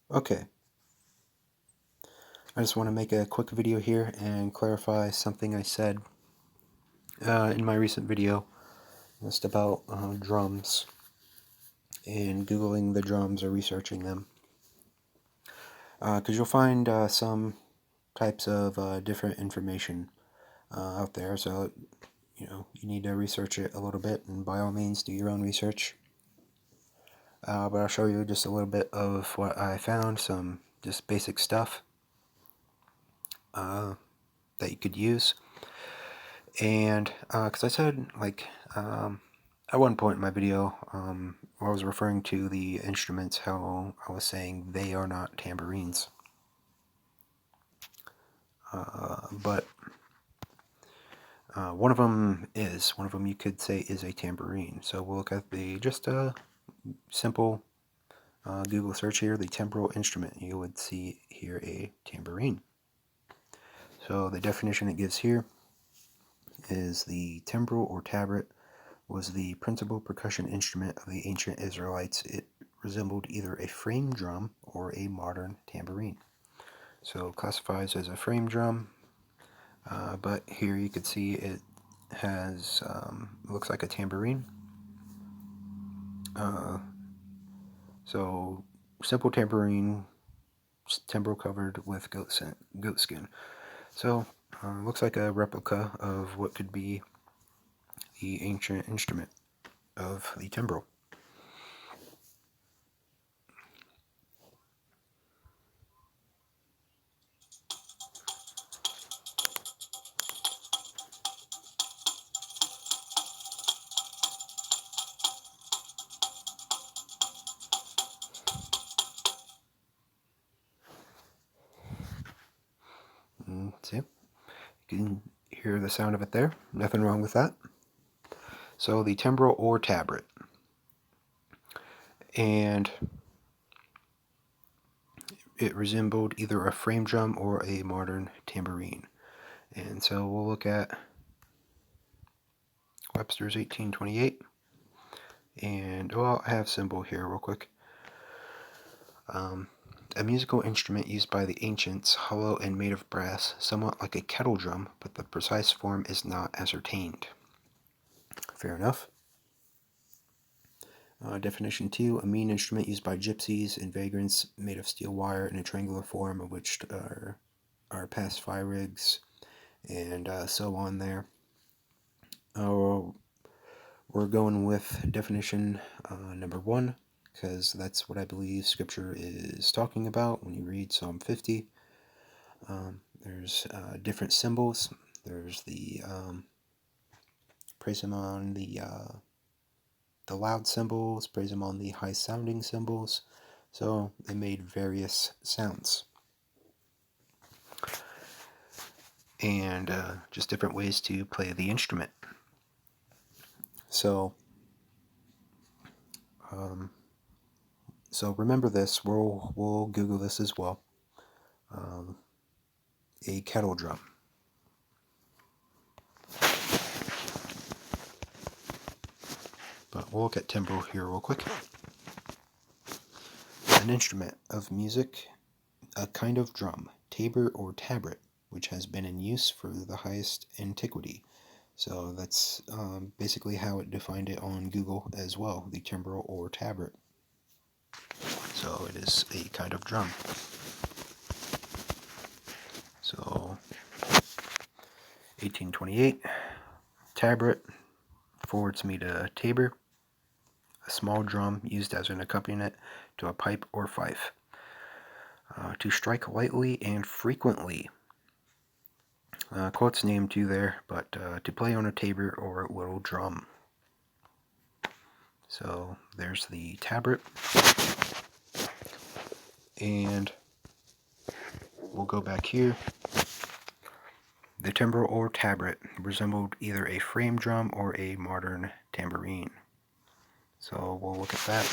Okay, I just want to make a quick video here and clarify something I said in my recent video just about drums and Googling the drums or researching them. Because you'll find some types of different information out there, so you need to research it a little bit, and by all means do your own research. But I'll show you just a little bit of what I found, some just basic stuff that you could use. And because I said, like, at one point in my video, where I was referring to the instruments, how I was saying they are not tambourines. But one of them is. One of them you could say is a tambourine. So we'll look at just a simple Google search here, the Timbrel instrument. You would see here a tambourine. So the definition it gives here is the timbrel or tabret was the principal percussion instrument of the ancient Israelites. It resembled either a frame drum or a modern tambourine. So it classifies as a frame drum, but here you can see it has, looks like a tambourine. So simple tambourine, timbrel covered with goat skin. So looks like a replica of what could be the ancient instrument of the timbrel. See? You can hear the sound of it there. Nothing wrong with that. So the timbrel or tabret. And it resembled either a frame drum or a modern tambourine. And so we'll look at Webster's 1828. And well, I have symbol here real quick. A musical instrument used by the ancients, hollow and made of brass, somewhat like a kettle drum, but the precise form is not ascertained. Fair enough. Definition 2, a mean instrument used by gypsies and vagrants, made of steel wire in a triangular form, of which are pacify rigs and so on there. We're going with definition number 1, because that's what I believe Scripture is talking about when you read Psalm 50. There's different cymbals. There's the praise him on the loud cymbals, praise him on the high sounding cymbals. So they made various sounds. And just different ways to play the instrument. So remember this. We'll Google this as well. A kettle drum. But we'll look at timbrel here real quick. An instrument of music, a kind of drum, tabor or tabret, which has been in use for the highest antiquity. So that's basically how it defined it on Google as well, the timbrel or tabret. So it is a kind of drum. So 1828, tabret forwards me to tabor, a small drum used as an accompaniment to a pipe or fife. To strike lightly and frequently. Quotes named too there, but to play on a tabor or little drum. So there's the tabret. And we'll go back here. The timbrel or tabret resembled either a frame drum or a modern tambourine. So we'll look at that.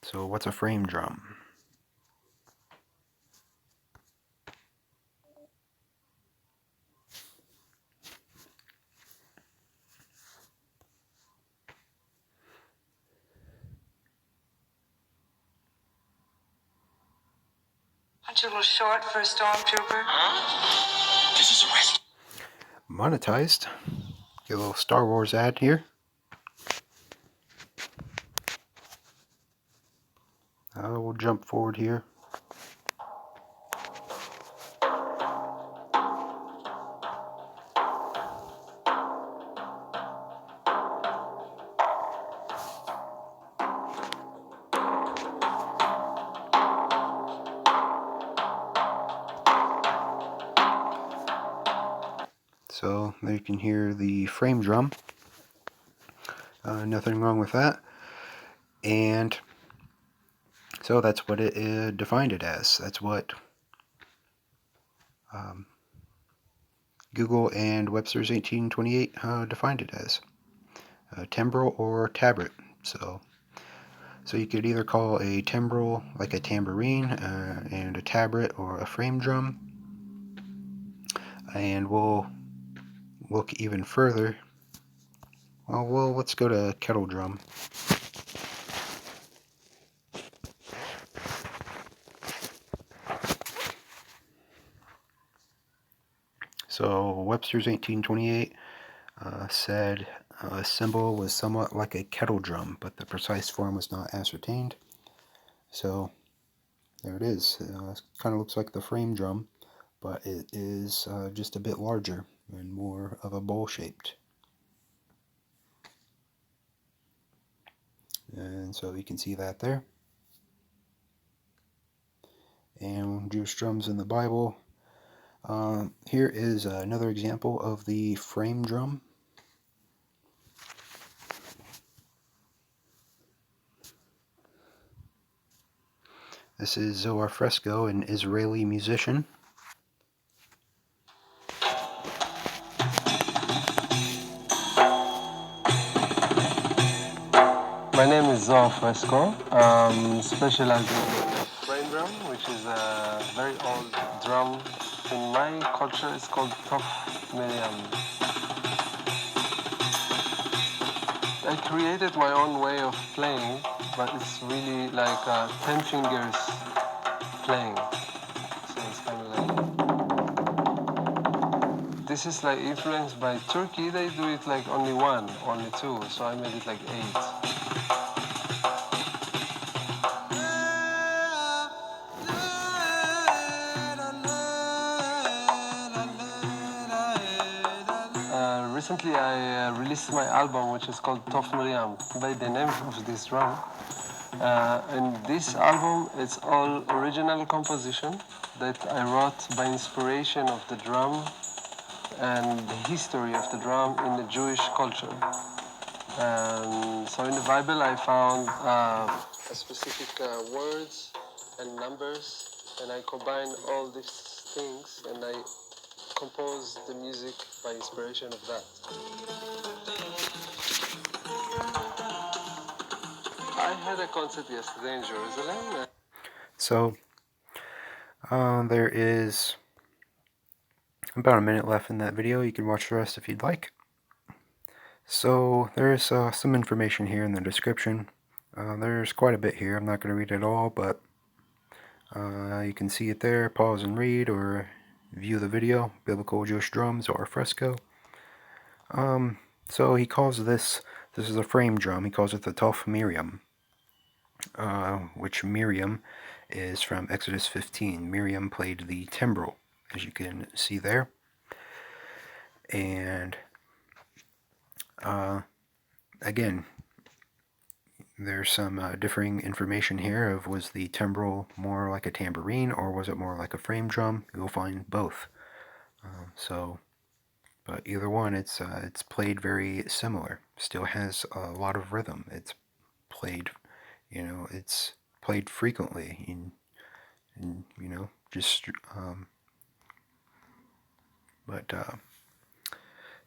So what's a frame drum? Aren't you a little short for a stormtrooper? Huh? This is a rescue. Monetized. Get a little Star Wars ad here. We'll jump forward here. So there you can hear the frame drum. Nothing wrong with that. And so that's what it defined it as. That's what Google and Webster's 1828 defined it as. Timbrel or tabret. So you could either call a timbrel like a tambourine and a tabret or a frame drum. And we'll look even further. Well, let's go to kettle drum. So Webster's 1828 said a cymbal was somewhat like a kettle drum, but the precise form was not ascertained. So there it is. Kind of looks like the frame drum, but it is just a bit larger and more of a bowl-shaped. And so you can see that there. And Jewish drums in the Bible. Here is another example of the frame drum. This is Zohar Fresco, an Israeli musician. My name is Zohar Fresco. Specializing in frame drum, which is a very old drum. In my culture, it's called Tof Miriam. I created my own way of playing, but it's really like 10 fingers playing. So it's kind of like... This is like influenced by Turkey. They do it like only one, only two. So I made it like 8. Recently I released my album, which is called Tof Miriam, by the name of this drum. And this album, it's all original composition that I wrote by inspiration of the drum and the history of the drum in the Jewish culture. So in the Bible I found specific words and numbers, and I combined all these things and I compose the music by inspiration of that. I had a concert yesterday in Jerusalem. So there is about a minute left in that video. You can watch the rest if you'd like. So there's some information here in the description. There's quite a bit here. I'm not going to read it all, but you can see it there. Pause and read or view the video. Biblical Jewish drums or fresco. So he calls this is a frame drum. He calls it the Tof Miriam, which Miriam is from Exodus 15. Miriam played the timbrel, as you can see there. And again, there's some differing information here of was the timbrel more like a tambourine or was it more like a frame drum? You'll find both. But either one, it's played very similar. Still has a lot of rhythm. It's played, it's played frequently in just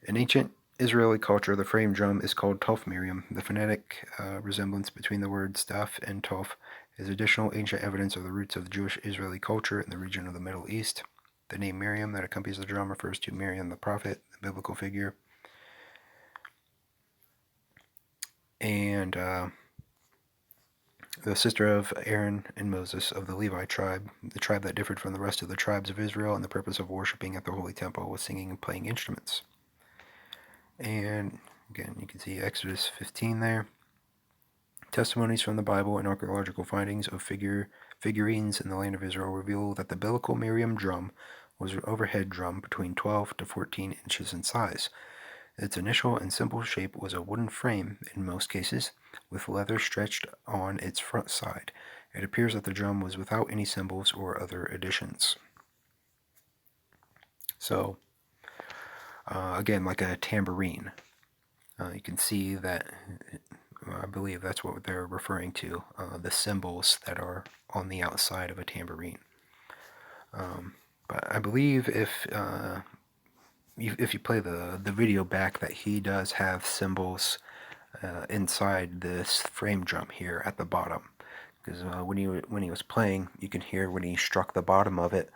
in ancient Israeli culture, the frame drum is called Tof Miriam. The phonetic resemblance between the words Taf and Tof is additional ancient evidence of the roots of the Jewish Israeli culture in the region of the Middle East. The name Miriam that accompanies the drum refers to Miriam the prophet, the biblical figure. And the sister of Aaron and Moses of the Levi tribe, the tribe that differed from the rest of the tribes of Israel, and the purpose of worshiping at the holy temple was singing and playing instruments. And again, you can see Exodus 15 there. Testimonies from the Bible and archaeological findings of figurines in the land of Israel reveal that the biblical Miriam drum was an overhead drum between 12 to 14 inches in size. Its initial and simple shape was a wooden frame in most cases, with leather stretched on its front side. It appears that the drum was without any cymbals or other additions. So, again, like a tambourine. You can see that, I believe that's what they're referring to, the cymbals that are on the outside of a tambourine. But I believe if you play the video back, that he does have cymbals inside this frame drum here at the bottom, because when he was playing, you can hear when he struck the bottom of it,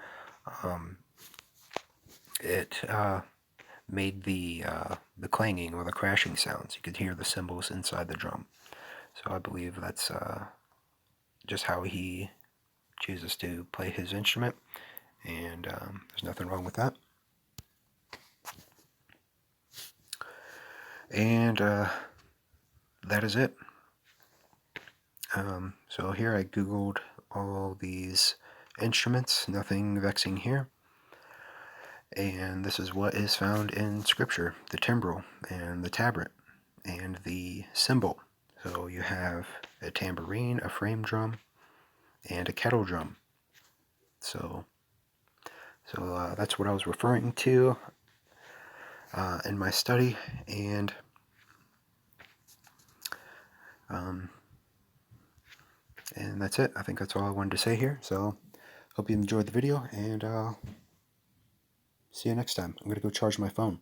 it made the clanging or the crashing sounds. You could hear the cymbals inside the drum. So I believe that's just how he chooses to play his instrument, and there's nothing wrong with that. And that is it. So here I googled all these instruments, nothing vexing here. And this is what is found in Scripture: the timbrel and the tabret and the cymbal. So you have a tambourine, a frame drum, and a kettle drum. So that's what I was referring to in my study, and that's it. I think that's all I wanted to say here. So hope you enjoyed the video, and see you next time. I'm going to go charge my phone.